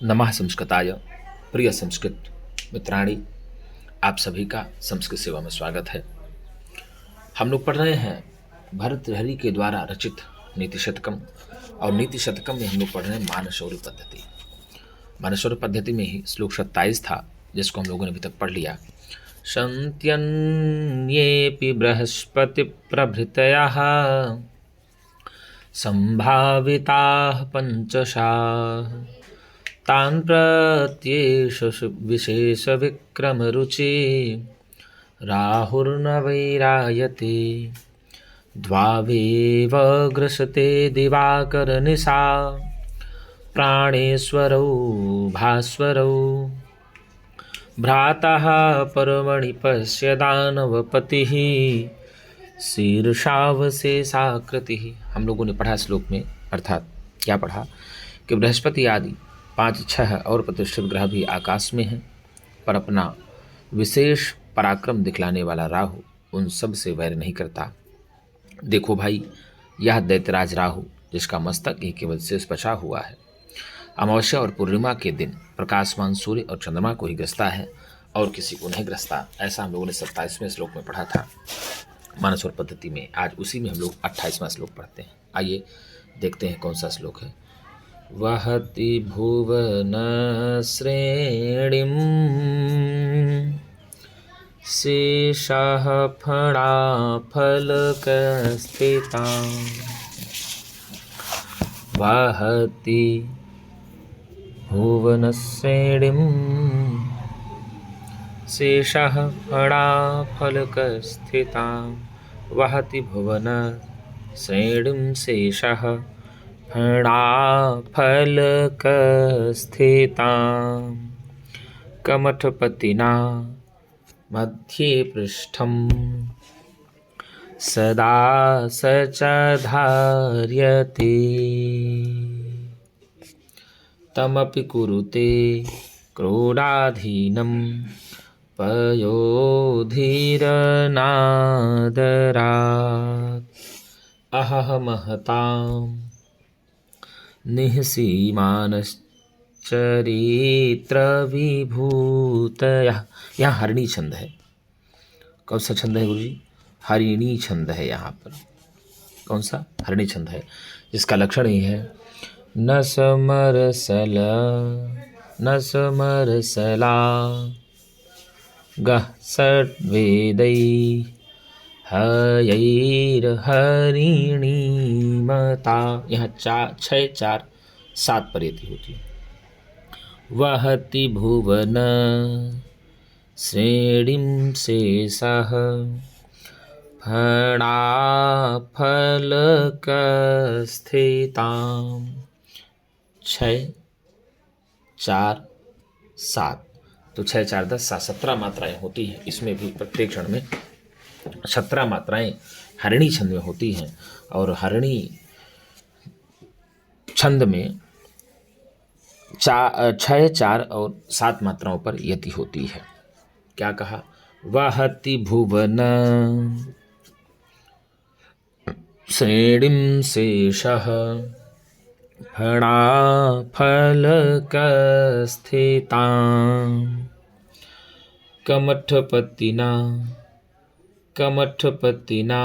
नमः संस्कृताय। प्रिय संस्कृत मित्राणी, आप सभी का संस्कृत सेवा में स्वागत है। हम लोग पढ़ रहे हैं भर्तृहरि के द्वारा रचित नीति शतकम, और नीति शतकम में हम लोग पढ़ रहे हैं मानशौर्य पद्धति। मानशौर्य पद्धति में ही श्लोक 27 था, जिसको हम लोगों ने अभी तक पढ़ लिया। शन्त्यन्येऽपि बृहस्पति प्रभृतयः संभाविताः पंचशाः तान् प्रत्येष विशेष विक्रम रुचि राहुर्न वैरायते द्वावेव ग्रसते दिवाकर निशा प्राणेश्वरौ भास्वरौ भ्रातः परमणि पश्य दानवपतिः शीर्षावशेषाकृतिः। हम लोगों ने पढ़ा श्लोक में, अर्थात क्या पढ़ा कि बृहस्पति आदि 5-6 और प्रतिष्ठित ग्रह भी आकाश में हैं, पर अपना विशेष पराक्रम दिखलाने वाला राहु उन सब से वैर नहीं करता। देखो भाई, यह दैत्यराज राहु, जिसका मस्तक ही केवल शेष बचा हुआ है, अमावस्या और पूर्णिमा के दिन प्रकाशमान सूर्य और चंद्रमा को ही ग्रसता है और किसी को नहीं ग्रसता। ऐसा हम लोगों ने 27वें श्लोक में पढ़ा था मानसौर्य पद्धति में। आज उसी में हम लोग 28वां श्लोक पढ़ते हैं। आइए देखते हैं कौन सा श्लोक है। वहति भुवन श्रेणीं शेषः फणाफलकस्थितां वहति भुवन श्रेणीं शेषः फणाफलकस्थितां वहति भुवन श्रेणीं शेषः फणाफलकस्थितां कमठपतिना मध्ये पृष्ठं सदा सचधार्यते तमपि कुरुते क्रोधाधीनं पयोधीरनादरात् अहमहतां निःसीमानश्चरित्रविभूतयः। यहाँ हरिणी छंद है। कौन सा छंद है गुरुजी? हरिणी छंद है। यहाँ पर कौन सा? हरिणी छंद है, जिसका लक्षण ही है न समरसला गः षड्वेदै हयैर्हरिणीमता। यहाँ 6, 4, 7 पर यति होती है। वहति भुवन श्रेणीं शेषः फणाफलकस्थितां 6, 4, 7। तो 6, 4, 10, 7, 17 मात्राएं होती हैं। इसमें भी प्रत्येक क्षण में 17 मात्राएं हरिणी छंद में होती हैं, और हरिणी छंद में 6, 4 और 7 मात्राओं पर यति होती है। क्या कहा? वहति भुवन श्रेणीं शेषः फणाफलकस्थितां कमठपतिना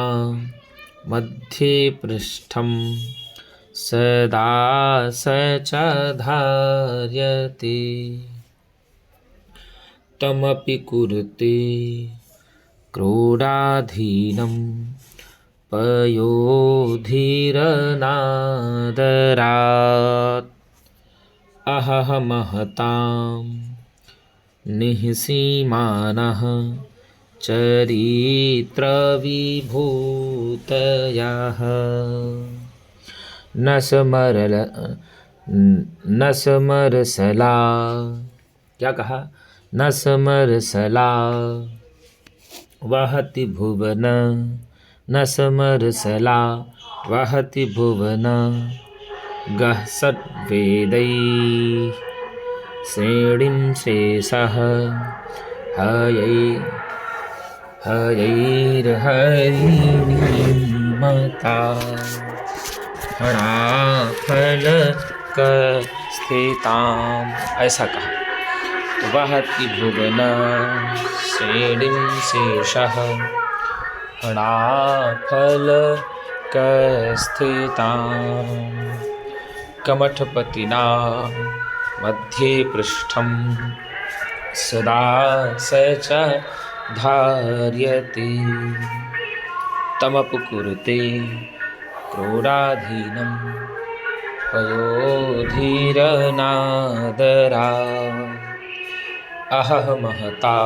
मध्ये पृष्ठं सदा सचधार्यते तमपि कुरुते क्रोधाधीनं पयोधीरनादरात् अहमहतां निःसीमानः चरित्रविभूतयः न समरसला। क्या कहा? न समरसला वहति भुवन न समरसला वहति भुवन गः षड्वेदै श्रेणीं शेषः हयैर्हरिणीमता फणाफलकस्थितां स्थिताम, ऐसा कहा। वहति भुवन श्रेणीं शेषः फणाफलकस्थिताम् कमठपतिना मध्ये पृष्ठं सदा स च धार्यते तमपकुरुते क्रोधाधीनं पयोधीरनादरा अहमहता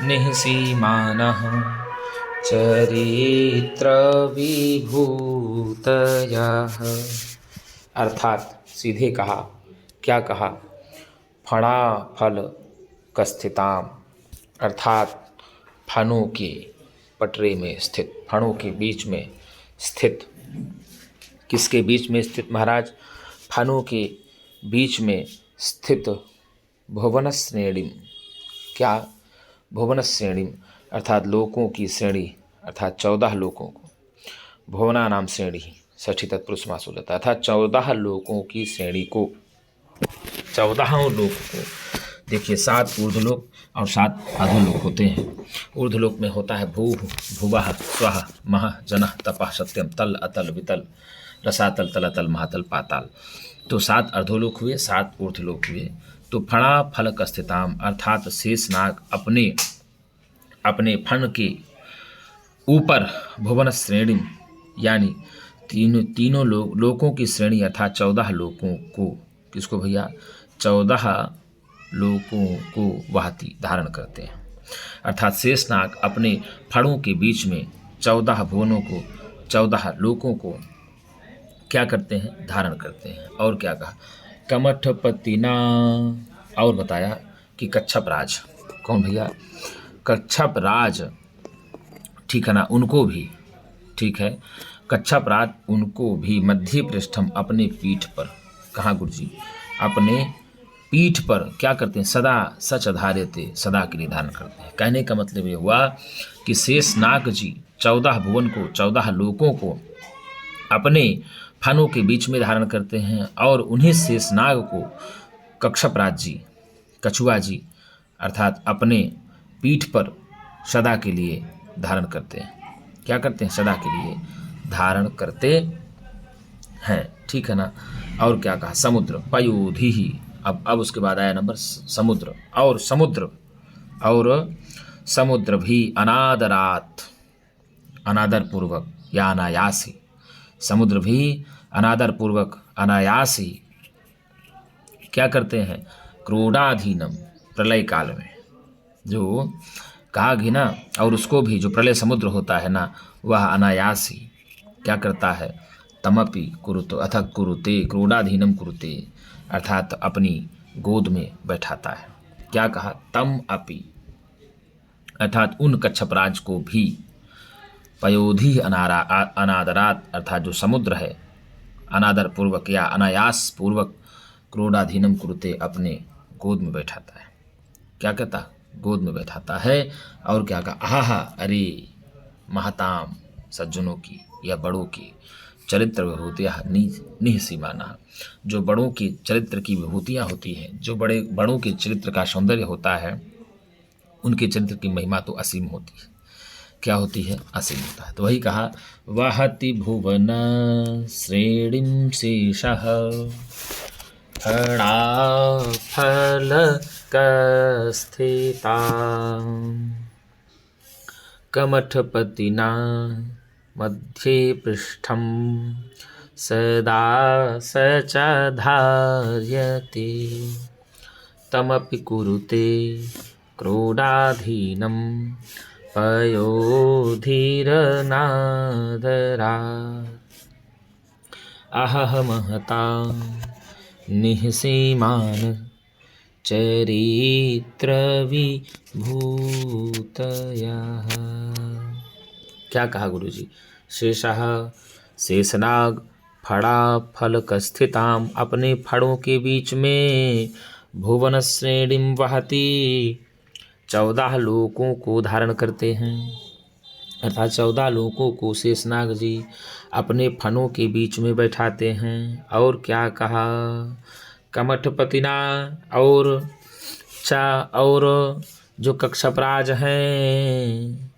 निःसीमानः चरित्रविभूतयः। अर्थात सीधे कहा, क्या कहा? फणा फल कस्थिताम, अर्थात फणों के पटरे में स्थित, फणों के बीच में स्थित। किसके बीच में स्थित महाराज? फणों के बीच में स्थित भुवन श्रेणीम। क्या? भुवन श्रेणीम अर्थात लोकों की श्रेणी, अर्थात 14 लोकों को। भुवना नाम श्रेणी षष्ठी तत्पुरुष समास होता है, अर्थात 14 लोकों की श्रेणी को, 14 लोक को। देखिए 7 ऊर्ध्वलोक और 7 अधोलोक होते हैं। ऊर्ध्वलोक में होता है भूः भुवः स्वः महः जनः तपः सत्यम तल अतल वितल रसातल तलातल महातल पाताल। तो 7 अर्धोलोक हुए, 7 ऊर्ध्वलोक हुए। तो फणा फलक स्थिताम अर्थात शेषनाग अपने फण के ऊपर भुवन श्रेणी यानी तीनों लोकों की श्रेणी अर्थात 14 लोकों को, किसको भैया? 14 लोकों को वहती धारण करते हैं। अर्थात शेषनाग अपने फणों के बीच में 14 भुवनों को, 14 लोकों को क्या करते हैं? धारण करते हैं। और क्या कहा? कमठपतिना, और बताया कि कच्छप राज। कौन भैया? कच्छप राज, ठीक है ना, उनको भी, ठीक है, कच्छप राज उनको भी मध्य पृष्ठम अपने पीठ पर, कहाँ गुरुजी? अपने पीठ पर क्या करते हैं? सदा सच धार्यते, सदा के लिए धारण करते हैं। कहने का मतलब ये हुआ कि शेषनाग जी 14 भुवन को, 14 लोकों को अपने फणों के बीच में धारण करते हैं और उन्हीं शेषनाग को कच्छपराज जी, कछुआ जी अर्थात अपने पीठ पर सदा के लिए धारण करते हैं। क्या करते हैं? सदा के लिए धारण करते हैं, ठीक है ना। और क्या कहा? समुद्र पयोधि ही, अब उसके बाद आया नंबर समुद्र। और समुद्र भी अनादरात, अनादर पूर्वक या अनायासी, समुद्र भी अनादर पूर्वक अनायासी क्या करते हैं? क्रोधाधीनम, प्रलय काल में जो कहा कि ना, और उसको भी जो प्रलय समुद्र होता है ना, वह अनायासी क्या करता है? तमपि कुरुतो अथ कुरुते क्रोधाधीनम कुरुते अर्थात अपनी गोद में बैठाता है। क्या कहा? तम अपि अर्थात उन कच्छपराज को भी, पयोधि अनादरात अर्थात जो समुद्र है, अनादर पूर्वक या अनायास पूर्वक क्रोधाधीनम कुरुते अपने गोद में बैठाता है। क्या कहता? गोद में बैठाता है। और क्या कहा? आहा, अरे महताम, सज्जनों की या बड़ों की चरित्र विभूतियाँ निःसीमाना, जो बड़ों की चरित्र की विभूतियाँ होती हैं, जो बड़ों के चरित्र का सौंदर्य होता है, उनके चरित्र की महिमा तो असीम होती है। क्या होती है? असीम होता है। तो वही कहा, वहति भुवन श्रेणीं शेषः फणाफलकस्थिताम् कमठपतिना मध्ये पृष्ठं सदा स च धार्यते तमपि कुरुते क्रोधाधीनं पयोधीरनादरात् अहमहता निःसीमान चरित्रविभूतयः। क्या कहा गुरुजी? शेषः शेषनाग फणाफलकस्थिताम अपने फड़ों के बीच में भुवन श्रेणीं वहती 14 लोकों को धारण करते हैं। अर्थात 14 लोगों को शेषनाग जी अपने फनों के बीच में बैठाते हैं। और क्या कहा, कमठपतिना और और जो कक्षपराज हैं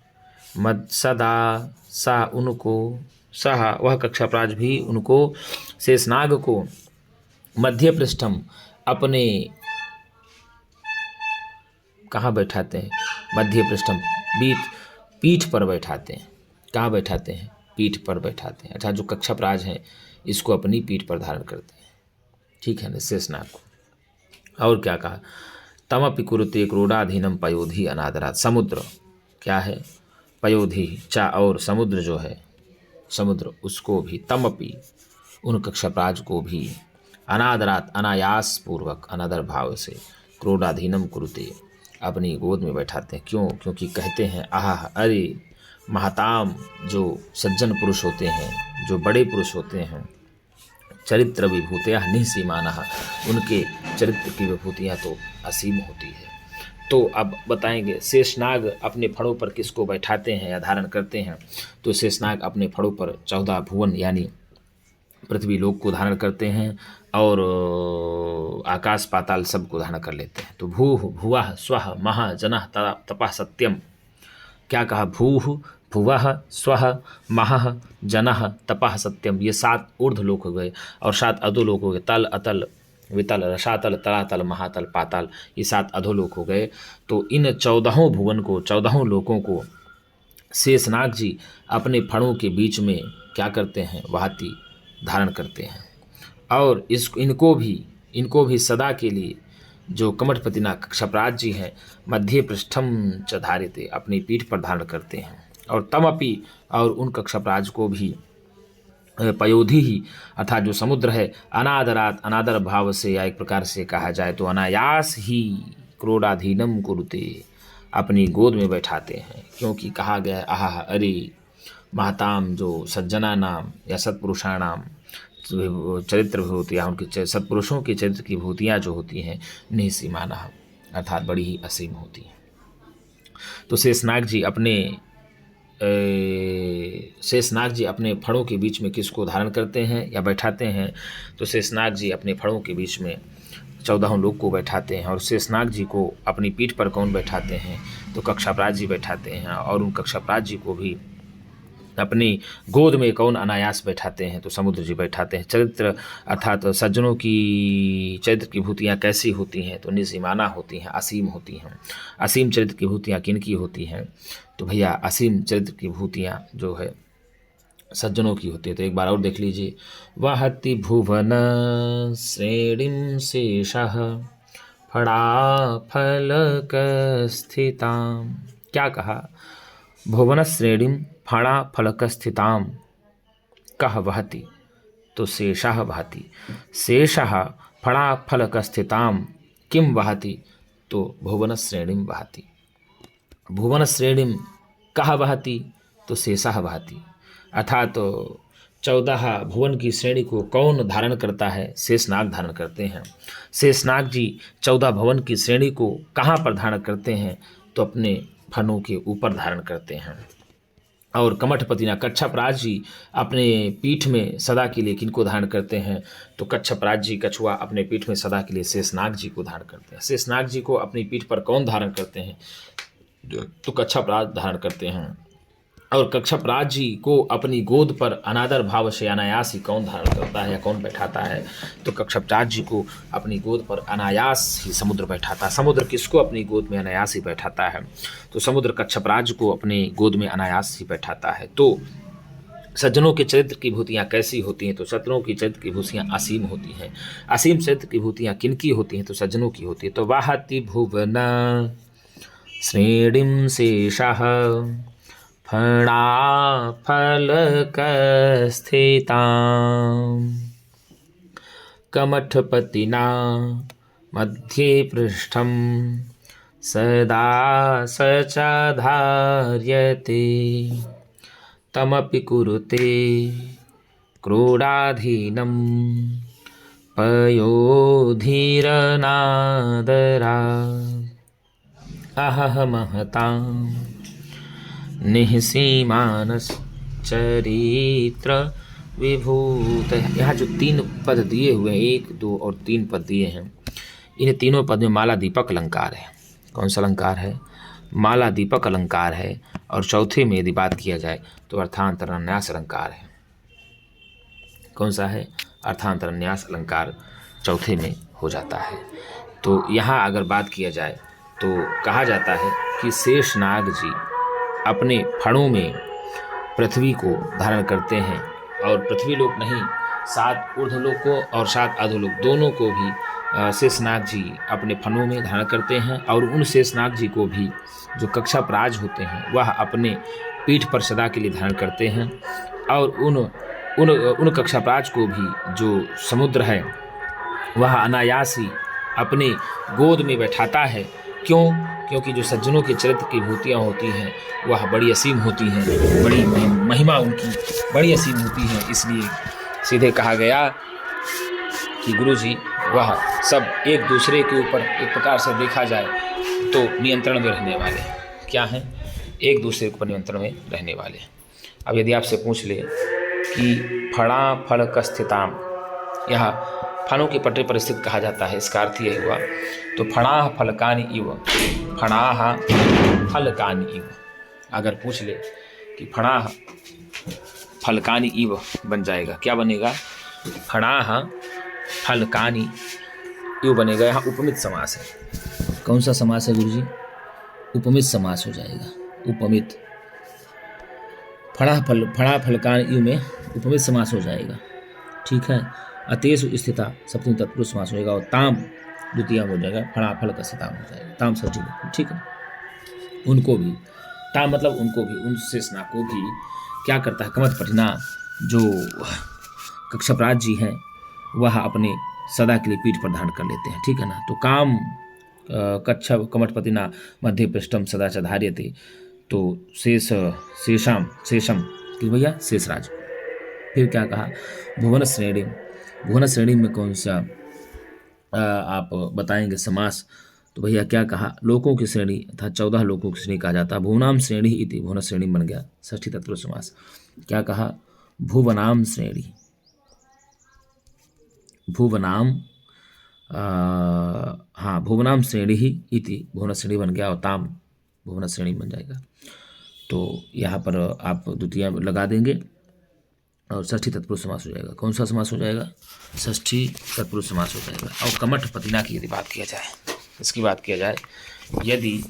मद सदा सा उनको सहा, वह कक्षपराज भी उनको शेषनाग को मध्य पृष्ठम अपने कहाँ बैठाते हैं, मध्य पृष्ठम पीठ पर बैठाते हैं। कहाँ बैठाते हैं, पीठ पर बैठाते हैं। अर्थात जो कक्षपराज हैं इसको अपनी पीठ पर धारण करते हैं, ठीक है ना, शेषनाग को। और क्या कहा, तमपि कुरुते क्रोडाधीनम पयोधि अनादरात। समुद्र क्या है, पयोधि चा, और समुद्र जो है, समुद्र उसको भी, तमपि उन कक्षपराज को भी, अनादरात अनायास पूर्वक, अनादर भाव से, क्रोडाधीनम कुरुते अपनी गोद में बैठाते हैं। क्यों, क्योंकि कहते हैं आह अरे महताम, जो सज्जन पुरुष होते हैं, जो बड़े पुरुष होते हैं, चरित्र विभूतियाँ निःसीमानः, उनके चरित्र की विभूतियाँ तो असीम होती है। तो अब बताएंगे शेषनाग अपने फड़ों पर किसको बैठाते हैं या धारण करते हैं। तो शेषनाग अपने फड़ों पर 14 भुवन यानी पृथ्वी लोक को धारण करते हैं और आकाश पाताल सब को धारण कर लेते हैं। तो भूः भुवः स्वः महः जनः तपः सत्यम। क्या कहा, भूः भुवः स्वः महः जनः तपः सत्यम। ये 7 ऊर्ध्व लोक हो गए और 7 अधोलोक हो गए। तल अतल वितल रसातल तलातल महातल पाताल, ये 7 अधोलोक हो गए। तो इन 14 भुवन को, 14 लोकों को शेषनाग जी अपने फणों के बीच में क्या करते हैं, वहाती धारण करते हैं। और इनको भी सदा के लिए जो कमठपतिना कक्षपराज जी हैं मध्य पृष्ठम च धारिते, अपनी पीठ पर धारण करते हैं। और तमपि, और उन कक्षपराज को भी पयोधि ही, अर्थात जो समुद्र है, अनादरात अनादर भाव से, या एक प्रकार से कहा जाए तो अनायास ही क्रोडाधीनम कुरुते अपनी गोद में बैठाते हैं। क्योंकि कहा गया आह अरे महताम, जो सज्जना नाम या सत्पुरुषाणाम चरित्र विभूतियाँ, उनके सत्पुरुषों के चरित्र की विभूतियाँ जो होती हैं निःसीमानः, अर्थात बड़ी ही असीम होती हैं। तो शेषनाग जी अपने फड़ों के बीच में किसको धारण करते हैं या बैठाते हैं। तो शेषनाग जी अपने फड़ों के बीच में 14 लोग को बैठाते हैं। और शेषनाग जी को अपनी पीठ पर कौन बैठाते हैं, तो कक्षपराज जी बैठाते हैं। और उन कक्षपराज जी को भी अपनी गोद में कौन अनायास बैठाते हैं, तो समुद्र जी बैठाते हैं। चरित्र अर्थात सज्जनों की चरित्र की भूतियाँ कैसी होती हैं, तो निसीमाना होती हैं, असीम होती हैं। असीम चरित्र की भूतियाँ किन की होती हैं, तो भैया असीम चरित्र की भूतियाँ जो है सज्जनों की होती है। तो एक बार और देख लीजिए, वहति भुवन श्रेणीं शेषः फणाफलक स्थितां। क्या कहा, भुवन श्रेणीं फणाफलक स्थितां कः वहति, तो शेषः वहति। शेषः फणाफलक स्थितां किं वहति, तो भुवन श्रेणीं वहति। भुवन श्रेणीं कः वहति, तो शेषः वहति। अर्थात तो 14 भुवन की श्रेणी को कौन धारण करता है, शेषनाग धारण करते हैं। शेषनाग जी 14 भुवन की श्रेणी को कहाँ पर धारण करते हैं, तो अपने फनों के ऊपर धारण करते हैं। और कमठपतिना कच्छपराज जी अपने पीठ में सदा के लिए किनको धारण करते हैं, तो कच्छपराज जी कछुआ अपने पीठ में सदा के लिए शेषनाग जी को धारण करते हैं। शेषनाग जी को अपनी पीठ पर कौन धारण करते हैं, तो कच्छपराज धारण करते हैं। और कच्छपराज जी को अपनी गोद पर अनादर भाव से अनायास ही कौन धारण करता है या कौन बैठाता है, तो कच्छपराज जी को अपनी गोद पर अनायास ही समुद्र बैठाता है। समुद्र किसको अपनी गोद में अनायास ही बैठाता है, तो समुद्र कच्छपराज को अपनी गोद में अनायास ही बैठाता है। तो सज्जनों के चरित्र की भूतियाँ कैसी होती हैं, तो सज्जनों की चरित्र की भूतियाँ असीम होती हैं। असीम चरित्र की भूतियाँ किनकी होती हैं, तो सज्जनों की होती है। तो वाहति भुवन श्रेणीं शेषः फणाफलकस्थितां कमठपतिना मध्ये पृष्ठं सदा सचा धार्यते तमपि कुरुते क्रोडाधीनं पयोधीरनादरा अहह महतां निःसीमानस चरित्र विभूत। यहाँ जो 3 पद दिए हुए हैं, 1, 2 और 3 पद दिए हैं, इन तीनों पद में माला दीपक अलंकार है। कौन सा अलंकार है? माला दीपक अलंकार है। और चौथे में यदि बात किया जाए तो अर्थांतरन्यास अलंकार है। कौन सा है? अर्थांतरन्यास अलंकार चौथे में हो जाता है। तो यहाँ अगर बात किया जाए तो कहा जाता है कि शेषनाग जी अपने फणों में पृथ्वी को धारण करते हैं, और पृथ्वी लोक नहीं, 7 ऊर्ध्वलोक को और 7 अधोलोक दोनों को भी शेषनाग जी अपने फणों में धारण करते हैं। और उन शेषनाग जी को भी जो कक्षापराज होते हैं वह अपने पीठ पर सदा के लिए धारण करते हैं। और उन कक्षापराज को भी जो समुद्र है वह अनायास ही अपने गोद में बैठाता है। क्यों? क्योंकि जो सज्जनों के चरित्र की भूतियाँ होती हैं वह बड़ी असीम होती हैं, बड़ी महिमा उनकी बड़ी असीम होती है। इसलिए सीधे कहा गया कि गुरुजी वह सब एक दूसरे के ऊपर एक प्रकार से देखा जाए तो नियंत्रण में रहने वाले क्या हैं? एक दूसरे के ऊपर नियंत्रण में रहने वाले। अब यदि आपसे पूछ ले कि फणा फल कस्थिताम, यह फणों के पटरे पर स्थित कहा जाता है, इसका अर्थ यह हुआ तो फणाः फलकानि इव, फणाः फलकानि इव। अगर पूछ ले कि फणाः फलकानि इव बन जाएगा, क्या बनेगा? फणाः फलकानि इव बनेगा। यहाँ उपमित समास है। कौन सा समास है गुरुजी? उपमित समास हो जाएगा। उपमित, फणा फलकानि इव में उपमित समास हो जाएगा। ठीक है। अतेषु स्थिता सप्तमी तत्पुरुष समास होगा, और ताम द्वितीय हो जाएगा, फणा फल का सिताम हो जाएगा, ताम षष्ठी। ठीक है। उनको भी, ताम मतलब उनको भी, उन शेषनाग को भी क्या करता है? कमठ पठिना जो कक्षापराज जी हैं वह अपने सदा के लिए पीठ पर धारण कर लेते हैं। ठीक है ना। तो काम कच्छप कमठपतिना मध्य पृष्ठम सदा च धार्यते, तो शेषम कि भैया शेषराज। फिर क्या कहा? भुवन श्रेणी, भुवन श्रेणी में कौन सा आप बताएंगे समास? तो भैया क्या कहा? लोकों की श्रेणी अर्थात 14 लोकों की श्रेणी कहा जाता है। भुवनाम श्रेणी इति, भुवन श्रेणी बन गया षष्ठी तत्पुरुष समास। क्या कहा? भुवनाम श्रेणी, भुवनाम हाँ भुवनाम श्रेणी ही इति, भुवन श्रेणी बन गया, और ताम भुवन श्रेणी बन जाएगा। तो यहाँ पर आप द्वितीय लगा देंगे और षष्ठी तत्पुरुष समास हो जाएगा। कौन सा समास हो जाएगा? षष्ठी तत्पुरुष समास हो जाएगा। और कमठ पतिना की यदि बात किया जाए, इसकी बात किया जाए, यदि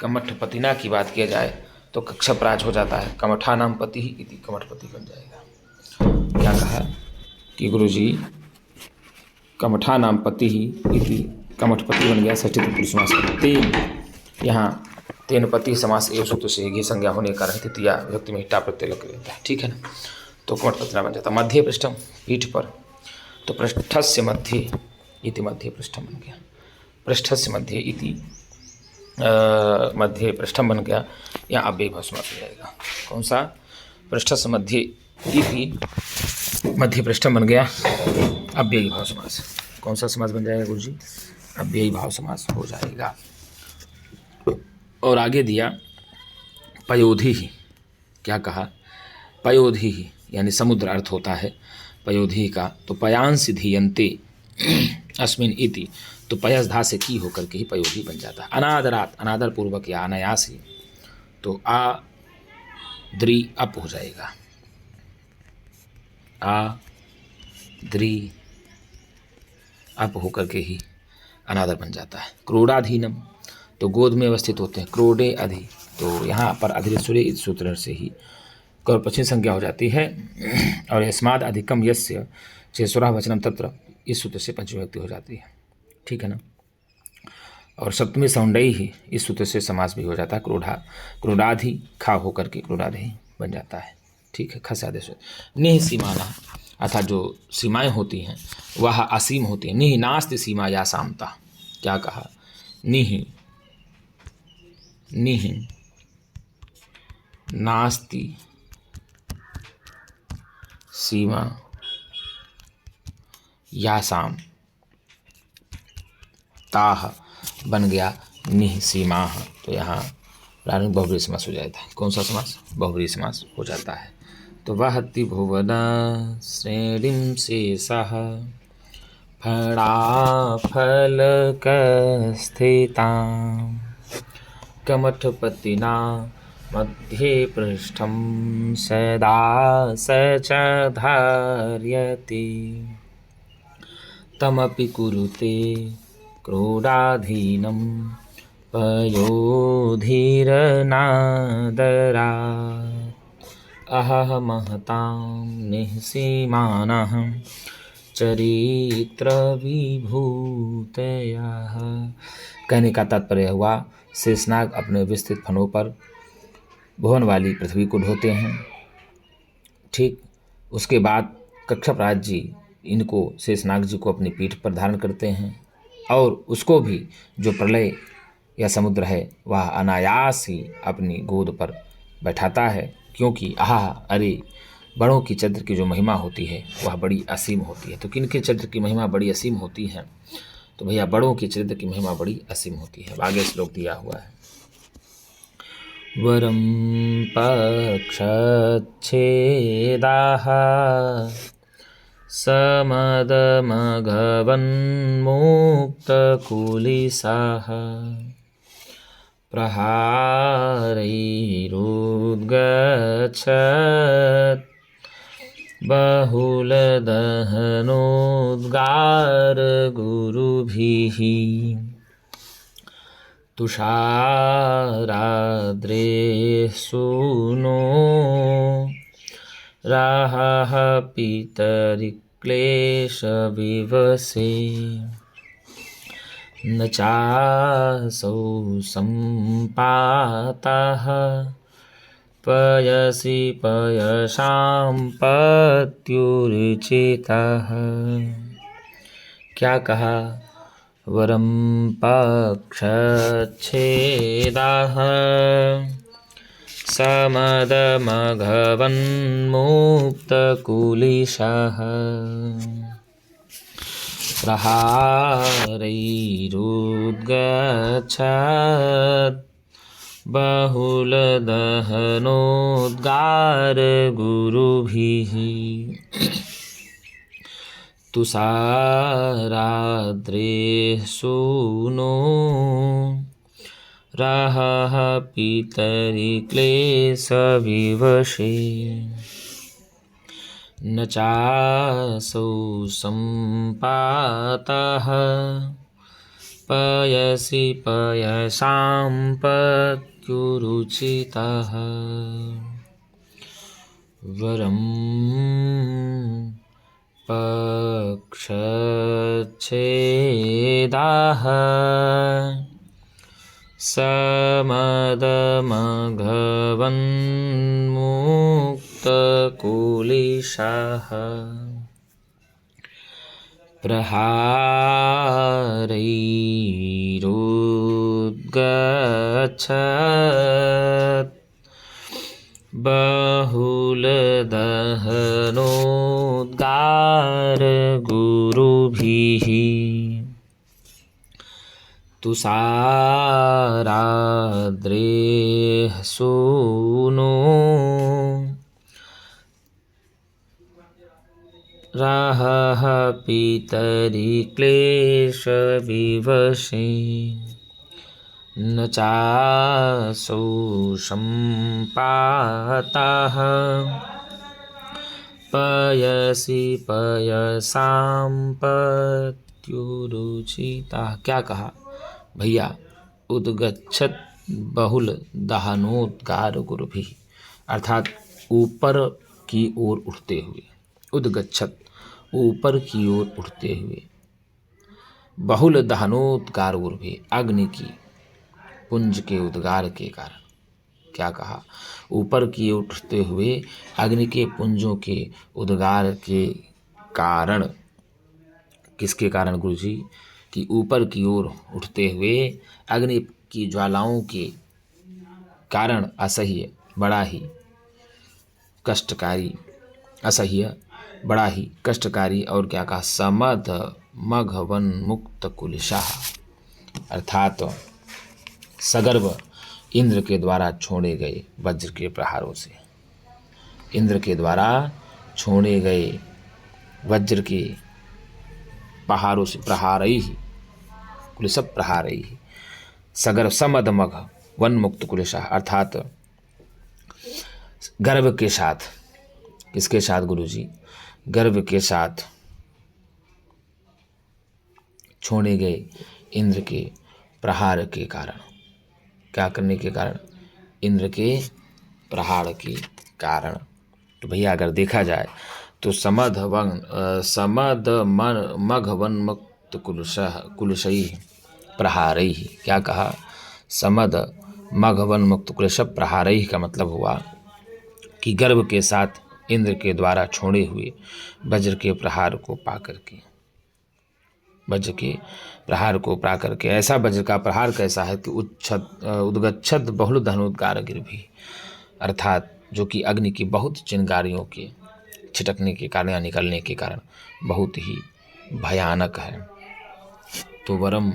कमठ पतिना की बात किया जाए तो कक्षापराज हो जाता है, कमठा नाम पति ही इति, कमठपति बन जाएगा। क्या कहा कि गुरुजी कमठा नाम पति ही इति, कमठपति बन गया षष्ठी तत्पुरुष समास। तेन, यहाँ तेन पति समास एव सूत्र से घी संज्ञा होने के कारण तृतीया विभक्ति में हिट्टा प्रत्यय लग रहता है। ठीक है ना। तो कमठपतिना बन जाता। मध्य पृष्ठम, पीठ पर, तो पृष्ठस्य मध्य इति, मध्य पृष्ठम बन गया, पृष्ठस्य मध्य इति, मध्य पृष्ठम बन गया। यहाँ अव्ययी भाव समास हो जाएगा। कौन सा? पृष्ठस्य मध्य इति, मध्य पृष्ठम बन गया, अव्ययी भाव समास। कौन सा समास बन जाएगा गुरुजी? अव्ययी भाव समास हो जाएगा। और आगे दिया पयोधि ही। क्या कहा? पयोधि ही यानी समुद्र अर्थ होता है पयोधि का। तो पयांस धीयन्ते अस्मिन इति, तो पयस धा से की होकर के ही पयोधि बन जाता है। अनादरात, अनादर पूर्वक या अनायास ही, तो आ द्री अप हो जाएगा, आ द्री अप होकर के ही अनादर बन जाता है। क्रोडाधीनम, तो गोद में अवस्थित होते हैं, क्रोडे अधि, तो यहाँ पर अधिसूर्य इस सूत्र से ही पश्चिम संज्ञा हो जाती है। और यस्माद अधिकम यस्य चेसुरा वचनम तत्र, इस सूत्र से पंचमी विभक्ति हो जाती है। ठीक है ना। और सप्तमी सौंडई ही, इस सूत्र से समास भी हो जाता है। क्रोढ़ा, क्रोडाधि खा होकर के क्रोडाधि बन जाता है। ठीक है। खस आदेश। निह सीमाना, अर्थात जो सीमाएं होती हैं वह असीम होती हैं। निह नास्ति सीमा या सामता। क्या कहा? निह नास्ति सीमा यासाम, ताह बन गया निः सीमा। तो यहाँ प्रारंभ बहुब्रीहि समास हो जाता है। कौन सा समास? बहुब्रीहि समास हो जाता है। तो वहति भुवन श्रेणीं शेषः फणाफलकस्थितां कमठपतिना मध्ये पृष्ठं सदा स च धार्यति तमपि कुरुते क्रोधाधीनं पयोधीरनादरात् अहमहतां निःसीमानः चरित्रविभूतयः। कहने का तात्पर्य हुआ, शेषनाग अपने विस्तृत फनों पर भुवन वाली पृथ्वी को ढोते हैं। ठीक उसके बाद कच्छपराज जी इनको, शेषनाग जी को अपनी पीठ पर धारण करते हैं और उसको भी जो प्रलय या समुद्र है वह अनायास ही अपनी गोद पर बैठाता है, क्योंकि अरे बड़ों की चरित्र की जो महिमा होती है वह बड़ी असीम होती है। तो किनके चरित्र की महिमा बड़ी असीम होती है? तो भैया बड़ों की चरित्र की महिमा बड़ी असीम होती है। आगे श्लोक दिया हुआ है, वरम पक्षच्छेदाः समदमघवन्मुक्तकुलिसाः प्रहारैरुद्गच्छत् बहुलदहनोद्गारगुरुभिः तुषाराद्रेः सूनो राहः पितरिक्लेशविवसे न चासौ सम्पातः पयसि पयसां पत्युर्चितः। क्या कहा? वरम पक्षच्छेदाः समदमघवन्मुक्तकुलिशः प्रहारैरुद्गच्छत् बहुलदहनोद्गारगुरुभिः तुषाराद्रेः सूनो राहः पितरिक्लेशविवशे न चासौ सम्पातः पयसि पयसां पत्युरुचितः। वरं पक्षच्छेदाः समदमघवन्मुक्तकुलिशः प्रहारैरुद्गच्छत् बहुलदहनोद्गारगुरुभिः तुषाराद्रेः सूनो राहः पितरिक्लेशविवशे न चासौ सम्पातः पयसि पयसां पत्युरुचितः। क्या कहा भैया? उद्गच्छत बहुल दहनोद्गार गुरुभिः, अर्थात ऊपर की ओर उठते हुए, उद्गच्छत ऊपर की ओर उठते हुए, बहुल दहनोद्गार गुरुभिः अग्नि की पुंज के उद्गार के कारण। क्या कहा? ऊपर की ओर उठते हुए अग्नि के पुंजों के उद्गार के कारण। किसके कारण गुरुजी? कि ऊपर की ओर उठते हुए अग्नि की ज्वालाओं के कारण असह्य बड़ा ही कष्टकारी, असह्य बड़ा ही कष्टकारी। और क्या कहा? समद मघवन मुक्त कुलिशा, अर्थात सगर्भ इंद्र के द्वारा छोड़े गए वज्र के प्रहारों से। इंद्र के द्वारा छोड़े गए वज्र के प्रहारों से। प्रहारैः कुलिश प्रहारैः सगर समदमघ वन मुक्त कुलिशः, अर्थात गर्व के साथ। किसके साथ गुरुजी? गर्व के साथ छोड़े गए इंद्र के प्रहार के कारण। क्या करने के कारण? इंद्र के प्रहार के कारण। तो भैया अगर देखा जाए तो समद मघ वन मुक्त कुलशैः प्रहारैः। क्या कहा? समद मघ वन मुक्त कुलश प्रहारैः का मतलब हुआ कि गर्व के साथ इंद्र के द्वारा छोड़े हुए वज्र के प्रहार को पा करके, वज्र के प्रहार को पा करके। ऐसा वज्र का प्रहार कैसा है कि उद्गच्छद बहुल धनुद्गार गिरभी, अर्थात जो कि अग्नि की बहुत चिंगारियों के छिटकने के कारण या निकलने के कारण बहुत ही भयानक है। तो वरम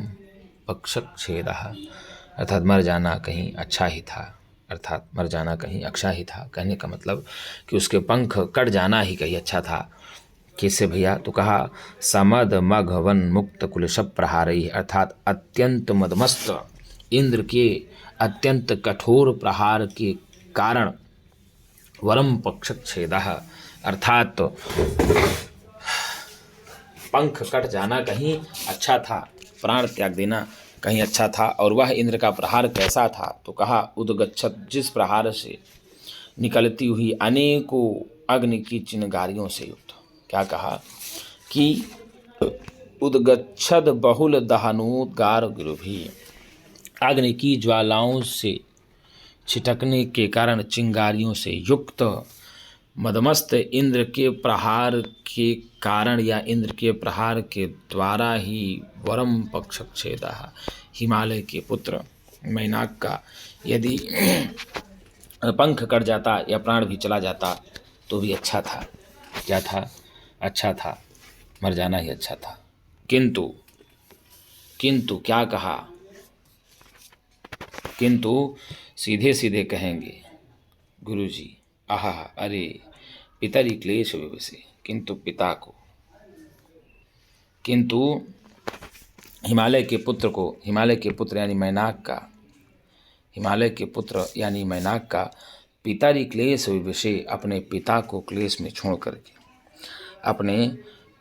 पक्षक छेदः, अर्थात मर जाना कहीं अच्छा ही था, अर्थात मर जाना कहीं अच्छा ही था। कहने का मतलब कि उसके पंख कट जाना ही कहीं अच्छा था। कैसे भैया? तो कहा समद मघ वन मुक्त कुलश प्रहारैः, अर्थात अत्यंत मदमस्त इंद्र के अत्यंत कठोर प्रहार के कारण वरम पक्षक छेदः, अर्थात पंख कट जाना कहीं अच्छा था, प्राण त्याग देना कहीं अच्छा था। और वह इंद्र का प्रहार कैसा था? तो कहा उद्गच्छत, जिस प्रहार से निकलती हुई अनेकों अग्नि की चिंगारियों से युक्त। क्या कहा? कि उद्गच्छद बहुल दहनोद्गार गिरभी, अग्नि की ज्वालाओं से छिटकने के कारण चिंगारियों से युक्त मदमस्त इंद्र के प्रहार के कारण या इंद्र के प्रहार के द्वारा ही वरम पक्षच्छेदः, हिमालय के पुत्र मैनाक का यदि पंख कट जाता या प्राण भी चला जाता तो भी अच्छा था। क्या था? अच्छा था, मर जाना ही अच्छा था। किंतु क्या कहा? किंतु सीधे सीधे कहेंगे गुरुजी, आहा अरे पितरी क्लेश विवसे, किंतु पिता को, किंतु हिमालय के पुत्र को, हिमालय के पुत्र यानी मैनाक का, हिमालय के पुत्र यानी मैनाक का पितरी क्लेश विवसे, अपने पिता को क्लेश में छोड़ करके, अपने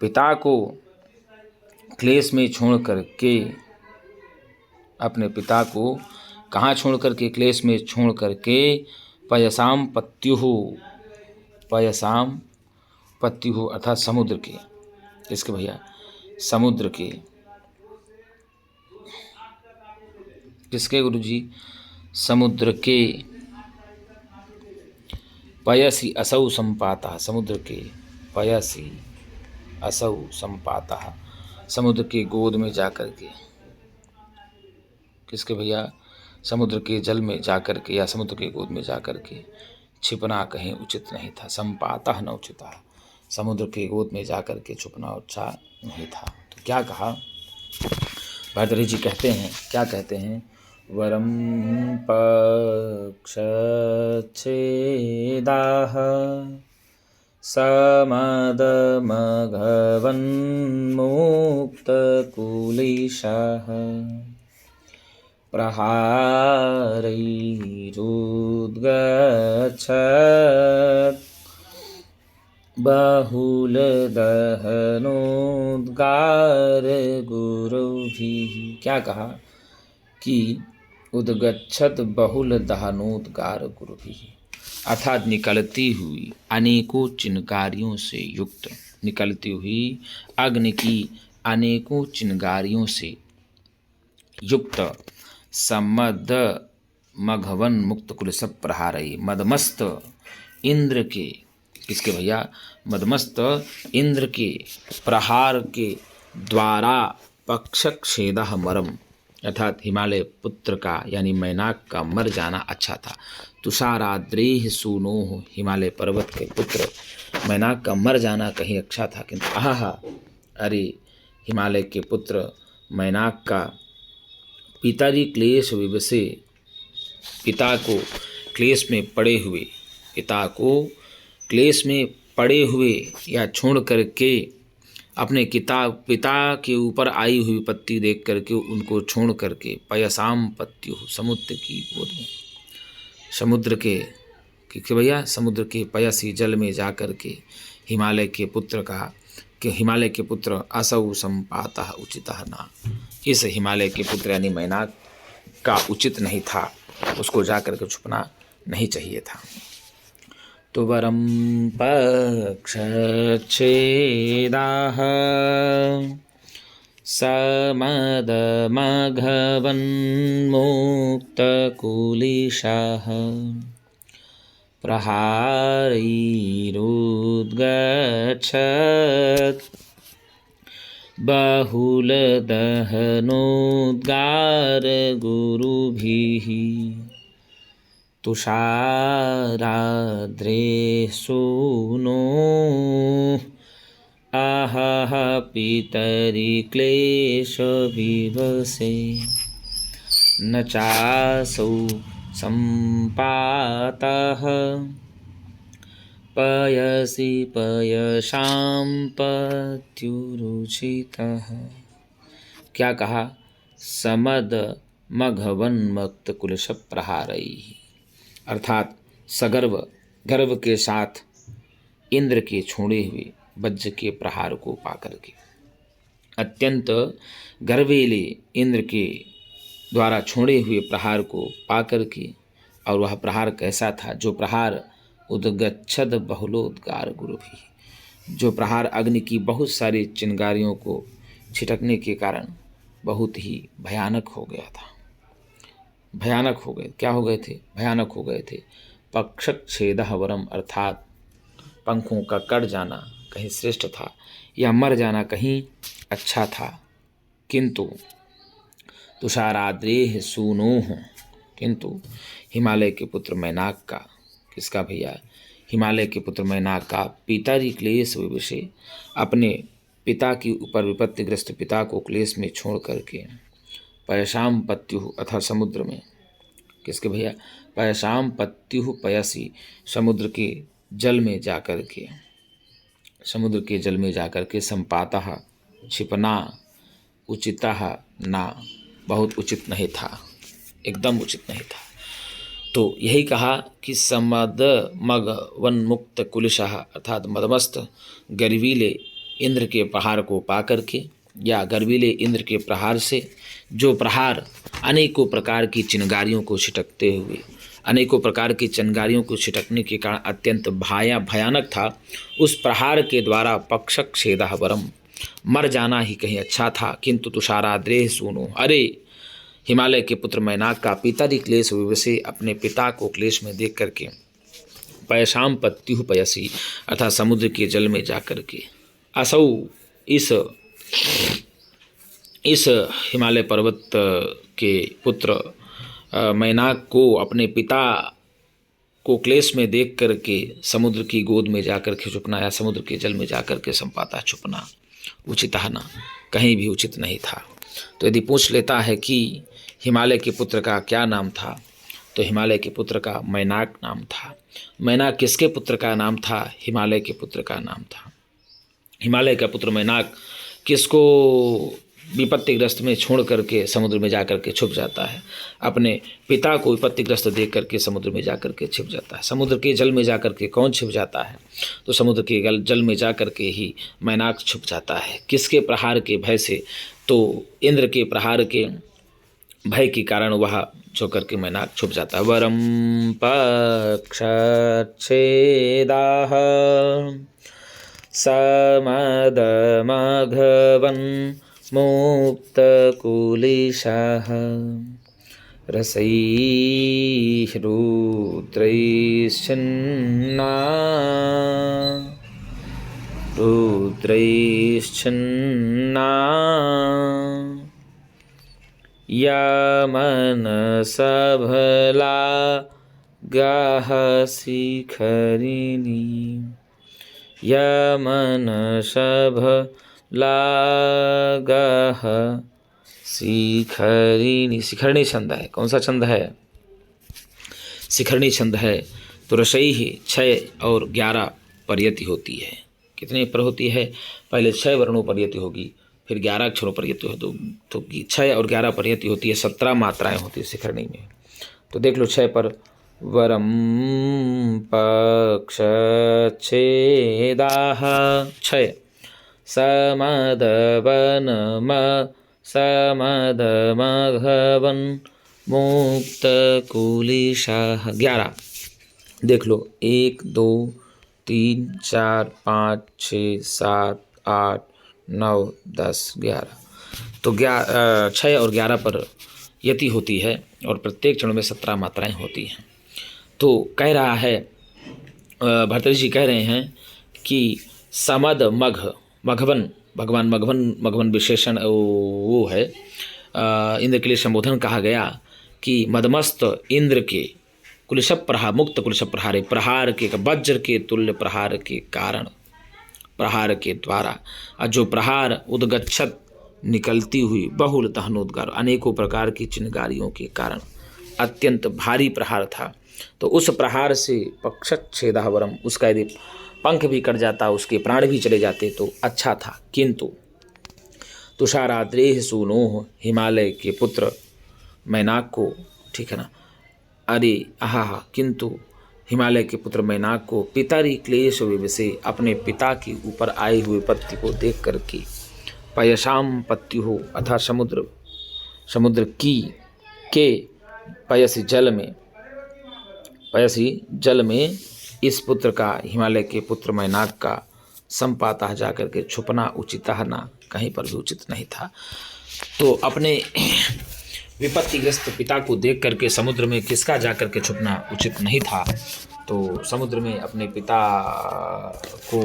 पिता को क्लेश में छोड़ करके, अपने पिता को कहाँ छोड़ करके? क्लेश में छोड़ करके पयसाम पत्युः, पयसाम पत्युः अर्थात समुद्र के, इसके भैया समुद्र के, किसके गुरुजी? समुद्र के पयसी असौ संपातः, समुद्र के पयसी असौ संपातः, समुद्र के गोद में जाकर के, किसके भैया? समुद्र के जल में जाकर के या समुद्र के गोद में जाकर के छिपना कहीं उचित नहीं था। संपातः न उचितः, समुद्र के गोद में जाकर के छुपना अच्छा नहीं था। तो क्या कहा? भरतरी जी कहते हैं, क्या कहते हैं? वरम पक्षच्छेदाः समदमघवन्मुक्तकुलिशः प्रहारैरुद्गच्छत् बहुलदहनोद्गार गुरुभिः। क्या कहा? कि उद्गच्छत बहुल दहनोद्गार गुरुभिः, अर्थात निकलती हुई अनेकों चिंगारियों से युक्त, निकलती हुई अग्नि की अनेकों चिंगारियों से युक्त समद मघवन मुक्त कुलश प्रहारैः, मदमस्त इंद्र के, किसके भैया? मदमस्त इंद्र के प्रहार के द्वारा पक्षच्छेदः मरम, अर्थात हिमालय पुत्र का यानी मैनाक का मर जाना अच्छा था। तुषाराद्रेह सूनोः, हिमालय पर्वत के पुत्र मैनाक का मर जाना कहीं अच्छा था। किंतु आहा अरे हिमालय के पुत्र मैनाक का पितरी क्लेश विवसे, पिता को क्लेश में पड़े हुए, पिता को क्लेश में पड़े हुए या छोड़ करके अपने पिता के ऊपर आई हुई विपत्ति देख करके उनको छोड़ करके पयसाम पत्यु, समुद्र की गोद में, समुद्र के कि भैया समुद्र के पयसी जल में जा कर के हिमालय के पुत्र का कि हिमालय के पुत्र असौ संपातः उचितः न, इस हिमालय के पुत्र यानी मैनाक का उचित नहीं था, उसको जा कर के छुपना नहीं चाहिए था। तो वरम पक्षच्छेदाः समदमघवन्मुक्तकुलिशाः प्रहारैरुद्गच्छत् बहुलदहनोद्गारगुरुभिः तुषाराद्रे सूनो आहः पितरि क्लेशविवसे न चासौ सम्पातः पयसि पयसां पत्युरुचितः। क्या कहा? समद मघवन्मुक्त कुलिश प्रहारैः, अर्थात सगर्व गर्व के साथ इंद्र के छोड़े हुए वज्र के प्रहार को पाकर के, अत्यंत गर्वेले इंद्र के द्वारा छोड़े हुए प्रहार को पाकर के, और वह प्रहार कैसा था? जो प्रहार उद्गच्छद बहुलोद्गार गुरु भी, जो प्रहार अग्नि की बहुत सारी चिंगारियों को छिटकने के कारण बहुत ही भयानक हो गया था। भयानक हो गए, क्या हो गए थे? भयानक हो गए थे। पक्षच्छेदः वरम, अर्थात पंखों का कट जाना कहीं श्रेष्ठ था या मर जाना कहीं अच्छा था। किंतु तुषाराद्रेह सूनोह, किंतु हिमालय के पुत्र मैनाक का, किसका भैया? हिमालय के पुत्र मैनाक का पिताजी क्लेश विषय, अपने पिता के ऊपर विपत्तिग्रस्त पिता को क्लेश में छोड़ करके पयसाम पत्यु, अथा समुद्र में, किसके भैया? पयसाम पत्यु पयसी, समुद्र के जल में जाकर के, समुद्र के जल में जाकर के संपातः छिपना उचितः ना, बहुत उचित नहीं था, एकदम उचित नहीं था। तो यही कहा कि समद मग वन मुक्त कुलिशः, अर्थात मदमस्त गर्वीले इंद्र के प्रहार को पाकर के, या गर्वीले इंद्र के प्रहार से, जो प्रहार अनेकों प्रकार की चिंगारियों को छिटकते हुए, अनेकों प्रकार की चिंगारियों को छिटकने के कारण अत्यंत भयानक था, उस प्रहार के द्वारा पक्षच्छेदः वरम, मर जाना ही कहीं अच्छा था। किंतु तुषाराद्रेह सूनो, अरे हिमालय के पुत्र मैनाक का पितादि क्लेश विवसे, अपने पिता को क्लेश में देख करके पयसाम पत्यु पयसी, अर्थात समुद्र के जल में जाकर के, असौ, इस हिमालय पर्वत के पुत्र मैनाक को अपने पिता को क्लेश में देख करके समुद्र की गोद में जाकर के छुपना, या समुद्र के जल में जाकर के संपाता छुपना उचितः न, कहीं भी उचित नहीं था। तो यदि पूछ लेता है कि हिमालय के पुत्र का क्या नाम था, तो हिमालय के पुत्र का मैनाक नाम था। मैनाक किसके पुत्र का नाम था? हिमालय के पुत्र का नाम था। हिमालय का पुत्र मैनाक किसको विपत्तिग्रस्त में छोड़ करके समुद्र में जाकर के छुप जाता है? अपने पिता को विपत्तिग्रस्त देख करके समुद्र में जाकर के छिप जाता है। समुद्र के जल में जाकर के कौन छिप जाता है? तो समुद्र के जल में जाकर के ही मैनाक छुप जाता है। किसके प्रहार के भय से? तो इंद्र के प्रहार के भय के कारण वह जो करके मैनाक छुप जाता है। वरम पक्षच्छेदाः समदमघवन् मुक्तकुलिशाः रसैः रुद्रैश्छन्ना यमनसभला गाः शिखरिणी, यमनसभलागाः शिखरिणी। शिखरिणी छंद है, कौन सा छंद है? शिखरणी छंद है तो रसई ही 6 और 11 पर यति होती है। कितने पर होती है? पहले 6 वर्णों पर यति होगी, फिर 11 अक्षरों पर यति हो तो 6 और 11 पर यति होती है। 17 मात्राएं होती है शिखरणी में। तो देख लो 6 पर वरम पक्ष छेदाः 6 समदवन समदमघवन मुक्तकुलिशाः 11। देख लो 1 2 3 4 5 6 7 8 9 10 11। तो 6 और 11 पर यति होती है और प्रत्येक चरण में 17 मात्राएं होती हैं। तो कह रहा है भर्तृहरि जी कह रहे हैं कि समद मघ मघवन भगवान मघवन विशेषण वो है इंद्र के लिए संबोधन कहा गया कि मदमस्त इंद्र के कुलशप प्रहार मुक्त कुलशप प्रहारे प्रहार के वज्र के तुल्य प्रहार के कारण प्रहार के द्वारा जो प्रहार उद्गच्छत निकलती हुई बहुल दहनोद्गार अनेकों प्रकार की चिनगारियों के कारण अत्यंत भारी प्रहार था। तो उस प्रहार से पक्षच्छेदः वरम, उसका यदि पंख भी कट जाता, उसके प्राण भी चले जाते तो अच्छा था। किंतु तुषाराद्रेह सूनोह, हिमालय के पुत्र मैनाक को, ठीक है ना, अरे आहा, किंतु हिमालय के पुत्र मैनाक को पितरि क्लेश विवसे, अपने पिता के ऊपर आए हुए पत्ति को देख करके पयसाम पत्यु हो अर्थात समुद्र की के पयसी जल में इस पुत्र का, हिमालय के पुत्र मैनाक का संपाता जाकर के छुपना उचित ना, कहीं पर भी उचित नहीं था। तो अपने विपत्तिग्रस्त पिता को देख करके समुद्र में किसका जाकर के छुपना उचित नहीं था। तो समुद्र में अपने पिता को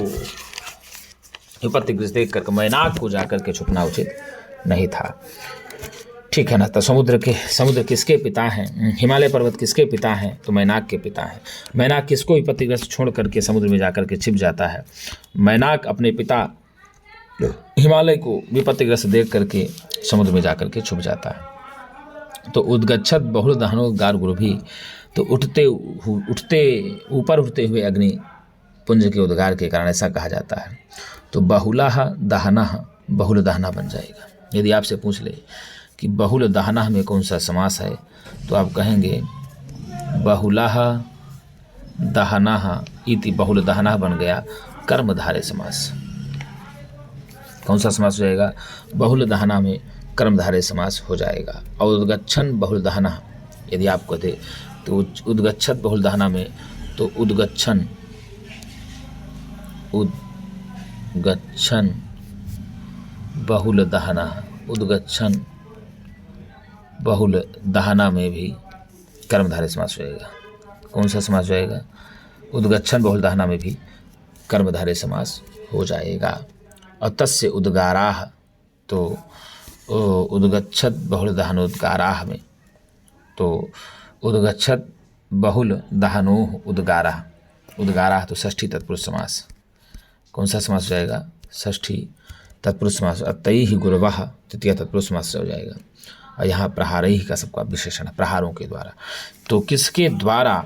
विपत्तिग्रस्त देख करके मैनाक को जाकर के छुपना उचित नहीं था, ठीक है ना। तो समुद्र किसके पिता हैं? हिमालय पर्वत किसके पिता हैं? तो मैनाक के पिता हैं। मैनाक किसको विपत्तिग्रस्त छोड़ करके समुद्र में जाकर के छिप जाता है? मैनाक अपने पिता हिमालय को विपत्तिग्रस्त देख करके समुद्र में जाकर के छुप जाता है। तो उद्गच्छत बहुल दहनोद्गार गुरु भी, तो ऊपर उठते हुए अग्नि पुंज के उद्गार के कारण ऐसा कहा जाता है। तो बहुलाह दहनः, बहुल दहना बन जाएगा। यदि आपसे पूछ ले कि बहुल दहना में कौन सा समास है, तो आप कहेंगे बहुलाह दहना इति, बहुल दहना बन गया कर्मधारय समास। कौन सा समास हो जाएगा? बहुल दहना में कर्मधारय समास हो जाएगा। और उद्गच्छन बहुल दहना यदि आप कहते तो उद्गच्छत बहुल दहना में, तो उद्गच्छन बहुल दहना, उद्गच्छन बहुल दहना में भी कर्मधारय समास हो जाएगा। कौन सा समास हो जाएगा? उद्गच्छन बहुल दहना में भी कर्मधारय समास हो जाएगा। और तस्य उद्गाराः, तो उद्गच्छत बहुल दहनोद्गाराः में, तो उद्गच्छत बहुल दहनोः उद्गाराः, उद्गाराः तो षष्ठी तत्पुरुष समास। कौन सा समास हो जाएगा? षष्ठी तत्पुरुष समास। तैहि गुरवः तृतीय तत्पुरुष समास हो जाएगा। और यहाँ प्रहारैः का सबका विशेषण है, प्रहारों के द्वारा। तो किसके द्वारा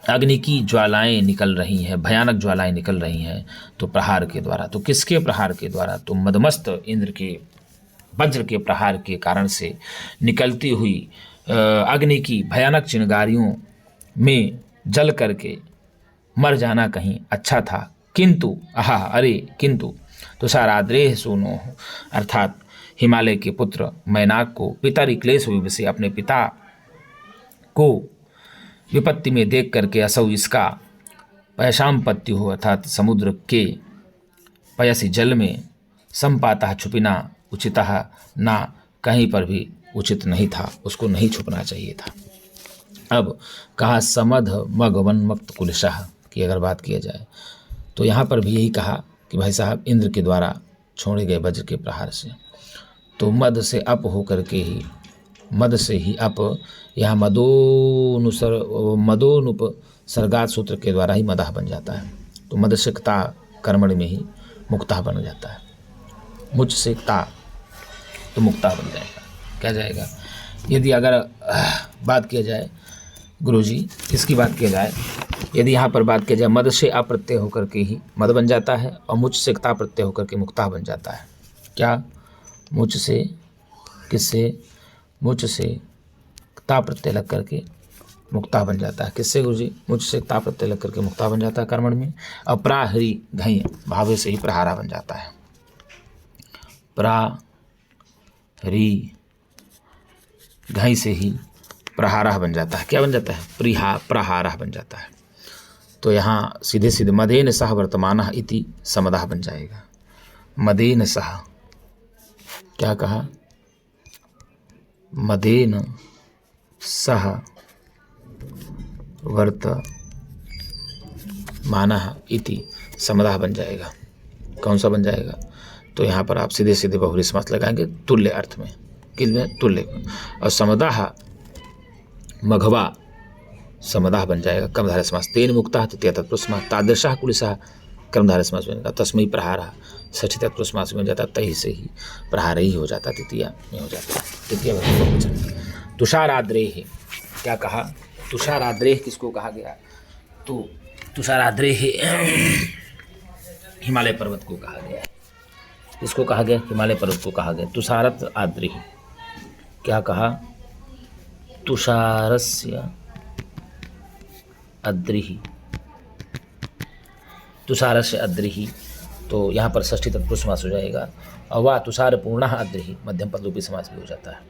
अग्नि की ज्वालाएं निकल रही हैं, भयानक ज्वालाएं निकल रही हैं? तो प्रहार के द्वारा। तो किसके प्रहार के द्वारा? तो मदमस्त इंद्र के वज्र के प्रहार के कारण से निकलती हुई अग्नि की भयानक चिंगारियों में जल करके मर जाना कहीं अच्छा था। किंतु किंतु तुषाराद्रेह सूनो, अर्थात हिमालय के पुत्र मैनाक को पितरि क्लेश विवसे, अपने पिता को विपत्ति में देख करके असौ इसका पयसाम पत्यु हो, अर्थात समुद्र के पयसी जल में संपाता छुपिना उचितः ना, कहीं पर भी उचित नहीं था, उसको नहीं छुपना चाहिए था। अब कहा समध मघवन मुक्त कुलशः की अगर बात किया जाए, तो यहाँ पर भी यही कहा कि भाई साहब इंद्र के द्वारा छोड़े गए वज्र के प्रहार से, तो मद से अप होकर के ही, मद से ही अप, यहाँ मदोनुपसर्गात सूत्र के द्वारा ही मदः बन जाता है। तो मदसिकता कर्मण में ही मुक्ता बन जाता है, मुझसिकता तो मुक्ता बन जाएगा। क्या जाएगा? यदि अगर बात किया जाए गुरुजी इसकी बात की जाए, यदि यहाँ पर बात की जाए, मद से अप्रत्यय होकर के ही मद बन जाता है और मुझ से ता प्रत्यय होकर के मुक्ता बन जाता है। क्या? मुझ से, किससे? मुझ से ता प्रत्यय लग करके मुक्ता बन जाता है। किससे गुरुजी? मुझ से ता प्रत्यय लग करके मुक्ता बन जाता है कर्मण में। और प्राहरी घई भावे से ही प्रहारा बन जाता है। प्राहरी घई से ही प्रहारा बन जाता है। क्या बन जाता है? प्रहारा बन जाता है। तो यहाँ सीधे सीधे मदेन सह वर्तमान इति समदः बन जाएगा। मदेन सह, क्या कहा? मदेन सह वर्तमानः इति समदः बन जाएगा। कौन सा बन जाएगा? तो यहाँ पर आप सीधे सीधे बहुरी समास लगाएंगे तुल्य अर्थ में। किसमें? तुल्य। और समदः मघवा समदः बन जाएगा कर्मधारय समास। तेन मुक्तः तृतीया तत्पुरुष तादृशः कुलिसः कर्मधारय समास बनेगा। तस्मै प्रहारः षष्ठी तत्पुरुष समास में जाता, तही से ही प्रहार ही हो जाता, तृतीया में हो जाता है। तृतीय बहुवचन। तुषाराद्रेः, क्या कहा? तुषाराद्रेः किसको कहा गया? तो तुषाराद्रेः हिमालय पर्वत को कहा गया। किसको कहा गया? हिमालय पर्वत को कहा गया। तुषारत आद्रिः, क्या कहा? तुषारस्य अद्रिः, तुषारस्य अद्रिः। तो यहाँ पर षष्ठी तत्पुरुष समास हो जाएगा। और वह तुषार पूर्णः अद्रिः मध्यम पदलोपी समास भी हो जाता है।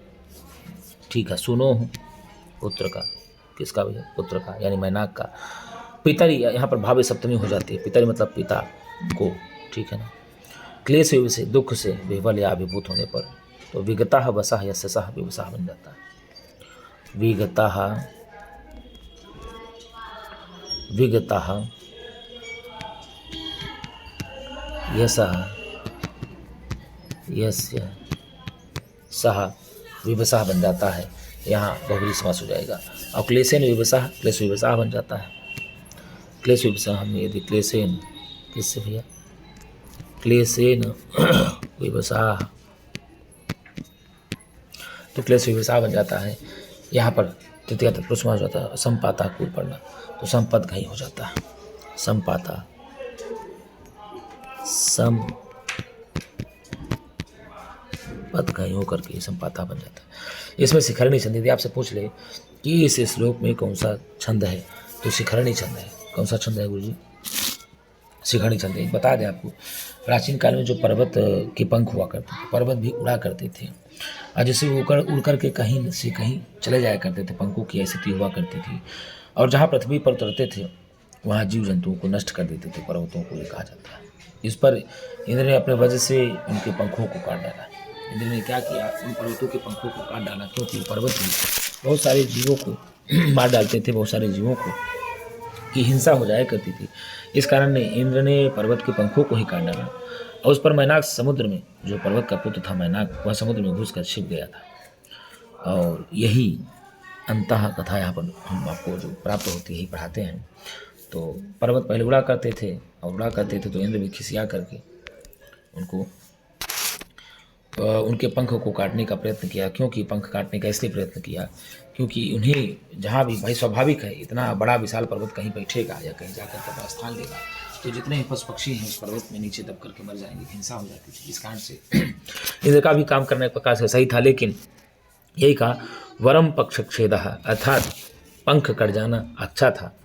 ठीक है। सुनो पुत्र का, किसका भैया? पुत्र का, यानी मैनाक का। पितरी, यहाँ पर भावे सप्तमी हो जाती है। पितरी मतलब पिता को, ठीक है ना। क्लेश से, दुख से, विह्वल या अभिभूत होने पर, तो विगतः वसः यशसः विवसः बन जाता है। विगतः यशः यस्य सः विवसः बन जाता है। यहाँ बहुरी समास हो जाएगा। और क्लेशेन विवसः, क्लेश विवसः बन जाता है। क्लेश विवसः हम यदि क्लेशेन, किससे भैया? क्लेशेन विवसः, तो क्लेश विवसः बन जाता है। यहाँ पर तृतीया तत्पुरुष समास हो जाता है। संपाता को पढ़ना, तो संपद घई हो जाता है। संपाता, संपद घई होकर के संपाता बन जाता है। इसमें शिखरणी छंद, यदि आपसे पूछ ले कि इस श्लोक में कौन सा छंद है, तो शिखरणी छंद है। कौन सा छंद है गुरुजी? शिखरणी छंद है। बता दें आपको, प्राचीन काल में जो पर्वत के पंख हुआ करते थे, पर्वत भी उड़ा करते थे, और जैसे वो उड़ करके कहीं से कहीं चले जाया करते थे, पंखों की स्थिति हुआ करती थी। और जहाँ पृथ्वी पर उतरते थे वहाँ जीव जंतुओं को नष्ट कर देते थे, पर्वतों को, ये कहा जाता है। इस पर इंद्र ने अपने वजह से उनके पंखों को काट डाला। इंद्र ने क्या किया? उन पर्वतों के पंखों को काट डाला, क्योंकि पर्वत भी बहुत सारे जीवों को मार डालते थे, बहुत सारे जीवों को की हिंसा हो जाया करती थी। इस कारण ने इंद्र ने पर्वत के पंखों को ही काट डाला। और उस पर मैनाक समुद्र में, जो पर्वत का पुत्र था मैनाक, वह समुद्र में घुसकर छिप गया था। और यही अंतः कथा यहाँ पर हम आपको जो प्राप्त होती है, यही पढ़ाते हैं। तो पर्वत पहले उड़ा करते थे, और उड़ा करते थे तो इंद्र भी खिसिया करके उनको उनके पंख को काटने का प्रयत्न किया। क्योंकि पंख काटने का इसलिए प्रयत्न किया क्योंकि उन्हें जहाँ भी, भाई स्वाभाविक है, इतना बड़ा विशाल पर्वत कहीं बैठेगा या कहीं जाकर के अपना स्थान लेगा, तो जितने ही पशु पक्षी हैं उस पर्वत में नीचे दब करके मर जाएंगे, हिंसा हो जाती थी। इस कारण से इंद्र का भी काम करने प्रकार से सही था, लेकिन यही कहा वरम पक्षच्छेदः, अर्थात पंख कट जाना अच्छा था।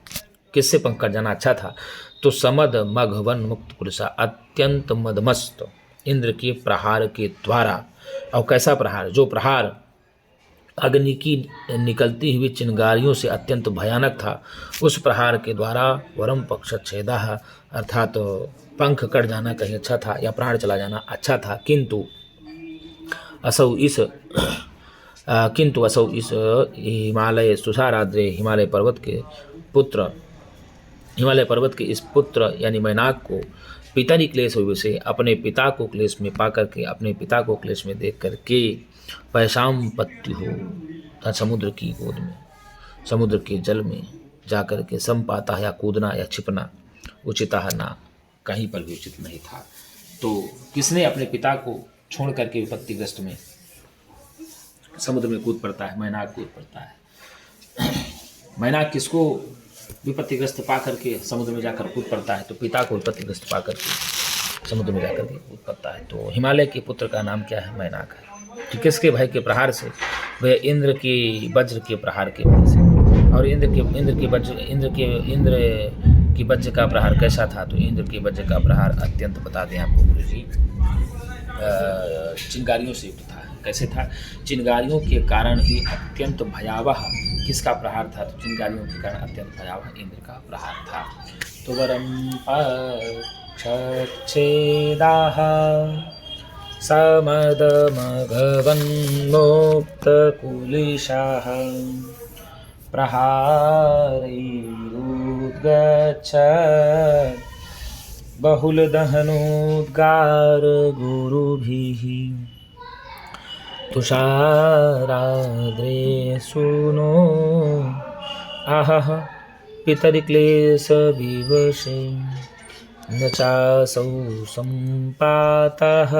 किससे पंख कट जाना अच्छा था? तो समद मघवन मुक्त पुरुषा, अत्यंत मदमस्त इंद्र के प्रहार के द्वारा। और कैसा प्रहार? जो प्रहार अग्नि की निकलती हुई चिंगारियों से अत्यंत भयानक था, उस प्रहार के द्वारा वरम पक्षच्छेदः, अर्थात पंख कट जाना कहीं अच्छा था या प्राण चला जाना अच्छा था। किंतु असौ इस हिमालय तुषाराद्रे, हिमालय पर्वत के इस पुत्र यानी मैनाक को पितरी क्लेश हुए से, अपने पिता को क्लेश में पा करके, अपने पिता को क्लेश में देख करके पैशाम पत्ति हो, समुद्र की गोद में, समुद्र के जल में जाकर के संपाता या कूदना या छिपना उचित ना, कहीं पर भी उचित नहीं था। तो किसने अपने पिता को छोड़ करके विपत्तिग्रस्त में समुद्र में कूद पड़ता है? मैनाक कूद पड़ता है। मैनाक किसको विपत्तिग्रस्त पा करके समुद्र में जाकर कूद पड़ता है? तो पिता को विपत्तिग्रस्त पा करके समुद्र में जाकर के कूद पड़ता है। तो हिमालय के पुत्र का नाम क्या है? मैनाक है। तो किसके भय के प्रहार से? वह इंद्र के वज्र के प्रहार के भय से। और इंद्र की वज्र का प्रहार कैसा था? तो इंद्र के वज्र का प्रहार अत्यंत बता दें आपको गुरु जी, चिंगारियों से युक्त था। कैसे था? चिंगारियों के कारण ही अत्यंत भयावह किसका प्रहार था? तो चिंगारियों के कारण अत्यंत भयावह इंद्र का प्रहार था। तो वरम पक्षच्छेदाः समदमघवन्मुक्तकुलिशाः प्रहारैरुद्गच्छत् बहुलदहनोद्गार गुरुभिः तुषाराद्रेसूनो आहः पितरिक्लेशविवशे न चासौ सम्पातः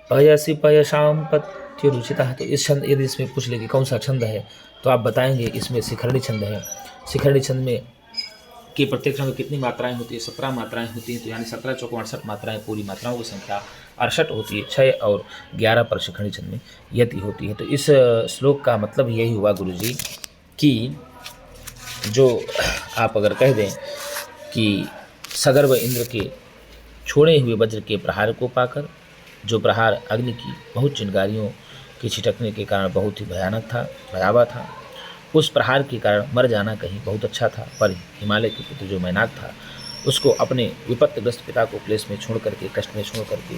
पयसि पयसां पत्युरुचितः। तो इस छंद, यदि इसमें पूछ ले कि कौन सा छंद है तो आप बताएंगे इसमें शिखरणी छंद है। शिखरणी छंद में कि प्रत्येक छंद में कितनी मात्राएं होती है? 17 मात्राएं होती हैं। तो यानी 17 चौको 68 मात्राएं, पूरी मात्राओं की संख्या 68 होती है। 6 और 11 पर शिखरणी छंद में यति होती है। तो इस श्लोक का मतलब यही हुआ गुरुजी कि जो आप अगर कह दें कि सगर्भ इंद्र के छोड़े हुए वज्र के प्रहार को पाकर, जो प्रहार अग्नि की बहुत चिंगारियों के छिटकने के कारण बहुत ही भयानक था, भयावह था, उस प्रहार के कारण मर जाना कहीं बहुत अच्छा था। पर हिमालय के पुत्र जो मैनाक था, उसको अपने विपत्तिग्रस्त पिता को क्लेश में छोड़ करके, कष्ट में छोड़ करके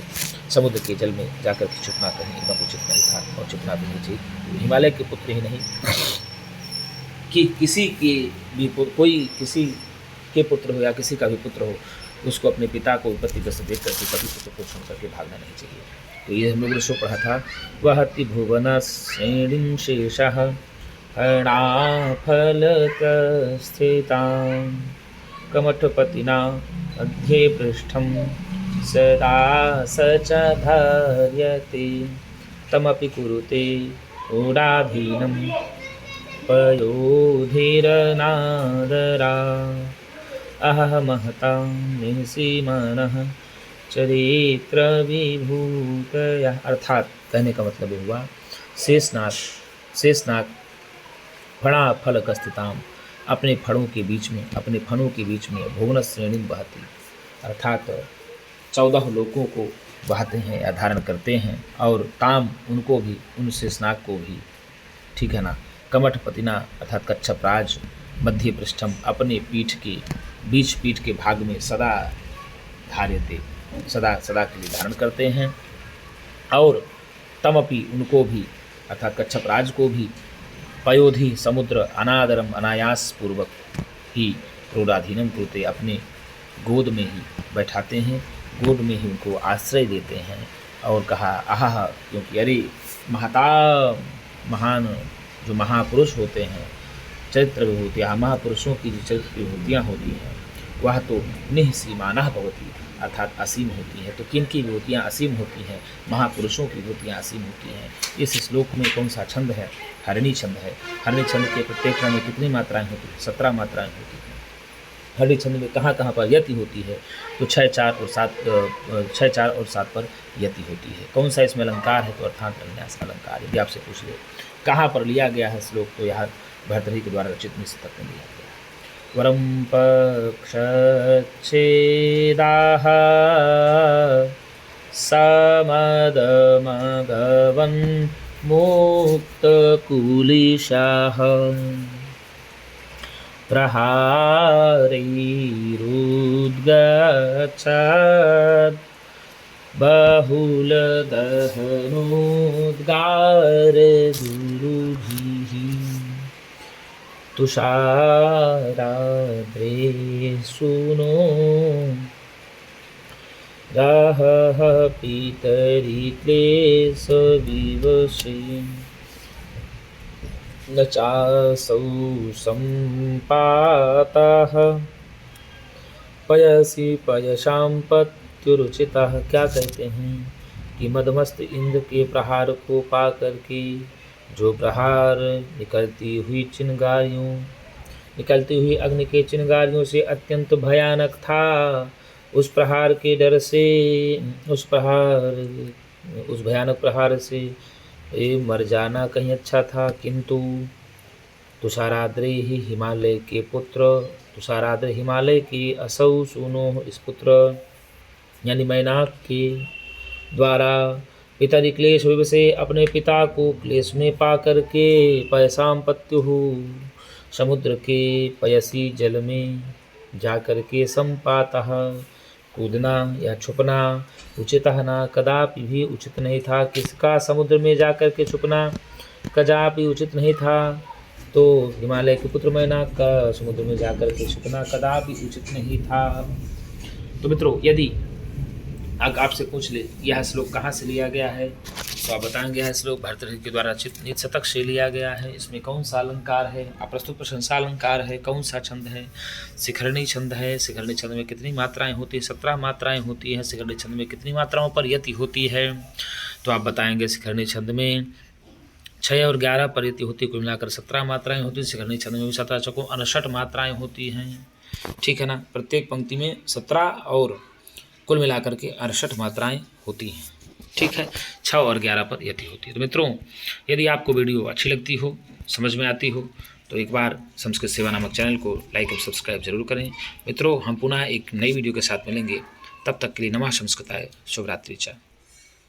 समुद्र के जल में जाकर के छिपना कहीं एकदम उचित नहीं था और छिपना भी नहीं चाहिए। हिमालय के पुत्र ही नहीं कि किसी के भी कोई किसी के पुत्र हो या किसी का भी पुत्र हो, उसको अपने पिता को विपत्तिग्रस्त देख करके कभी पुत्र को छोड़ करके भागना नहीं चाहिए। तो ये हम लोगों ने शो पढ़ा था, वह त्रिभुवन श्रेणीं शेषः हरणाफलकस्थितां कमठपतिना मध्ये पृष्ठं सदा स च धार्यते तमपि कुरुते ऊडाधीनं पयोधिरनादरा अहह महतां निःसीमानः चरित्र विभूतया। अर्थात कहने का मतलब ये हुआ, शेषनाग फणा फलक स्थिताम, अपने फणों के बीच में भुवन श्रेणी बहती, अर्थात 14 लोकों को बहाते हैं या धारण करते हैं, और ताम उनको भी, उन शेषनाग को भी, ठीक है ना, कमठपतिना अर्थात कच्छपराज, मध्य पृष्ठम अपने बीच पीठ के भाग में सदा धार्यते, सदा के लिए धारण करते हैं, और तमपि उनको भी अर्थात कच्छपराज को भी पयोधि समुद्र अनादरम अनायास पूर्वक ही क्रोधाधीनम कृते अपने गोद में ही बैठाते हैं, गोद में ही उनको आश्रय देते हैं। और कहा आहा, क्योंकि अरे महता महान जो महापुरुष होते हैं, चरित्र विभूतियाँ, महापुरुषों की जो चरित्र विभूतियाँ होती हैं वह तो निःसीमानः भवति, अर्थात असीम होती है। तो किन की विभूतियाँ असीम होती हैं? महापुरुषों की विभूतियाँ असीम होती हैं। इस श्लोक में कौन सा छंद है? हरणी छंद है। हरणी छंद के प्रत्येक छंद में कितनी मात्राएं होती हैं? 17 मात्राएं होती हैं। हरणी छंद में कहाँ कहाँ पर यति होती है? तो 6, 4 और 7 पर यति होती है। कौन सा इसमें अलंकार है? तो अर्थात अन्यास अलंकार। यदि आपसे पूछ ले कहाँ पर लिया गया है श्लोक, तो यहाँ भर्तृहरि के द्वारा रचित में शतक में लिया गया। वरम पक्षच्छेदाः समदमघवन्मुक्तकुलिशाः प्रहारैरुद्गच्छत् बहुलदहनोद्गार गुरुभिः तुषाराद्रेसूनो राहः पितरिक्लेशविवशे न चासौ सम्पातः पयसि पयसां पत्युरुचितः। क्या कहते हैं कि मदमस्त इंद्र के प्रहार को पा करके जो प्रहार निकलती हुई चिंगारियों निकलती हुई अग्नि के चिंगारियों से अत्यंत भयानक था। उस प्रहार के डर से उस भयानक प्रहार से मर जाना कहीं अच्छा था। किंतु तुषाराद्रि ही हिमालय के पुत्र तुषाराद्रि हिमालय की असौ सुनो इस पुत्र यानी मैनाक के द्वारा पितादि क्लेश विवशे अपने पिता को क्लेश में पा करके पैसाम पत्युः समुद्र के पयसी जल में जाकर के संपातः कूदना या छुपना उचितः न कदापि भी उचित नहीं था। किसका समुद्र में जाकर के छुपना कदापि उचित नहीं था। तो हिमालय के पुत्र मैनाक का समुद्र में जाकर के छुपना कदापि उचित नहीं था। तो मित्रों, यदि आपसे पूछ ले यह श्लोक कहाँ से लिया गया है तो आप बताएंगे यह श्लोक भर्तृहरि के द्वारा रचित नीति शतक से लिया गया है। इसमें कौन सा अलंकार है, अप्रस्तुत प्रशंसा अलंकार है, कौन सा छंद है, शिखरणी छंद है। शिखरणी छंद में कितनी मात्राएं होती है? 17 मात्राएं होती हैं। शिखरणी छंद में कितनी मात्राओं पर यति होती है? तो आप बताएंगे शिखरणी छंद में 6 और 11 पर यति होती है, कुल मिलाकर 17 मात्राएं होती हैं। शिखरणी छंद में भी 17 चको 59 मात्राएं होती हैं। ठीक है ना, प्रत्येक पंक्ति में 17 और कुल मिलाकर के 68 मात्राएं होती हैं। ठीक है, 6 और 11 पर यति होती है। तो मित्रों, यदि आपको वीडियो अच्छी लगती हो, समझ में आती हो, तो एक बार संस्कृत सेवा नामक चैनल को लाइक और सब्सक्राइब जरूर करें। मित्रों, हम पुनः एक नई वीडियो के साथ मिलेंगे। तब तक के लिए नमः संस्कृताय, शुभ रात्रि।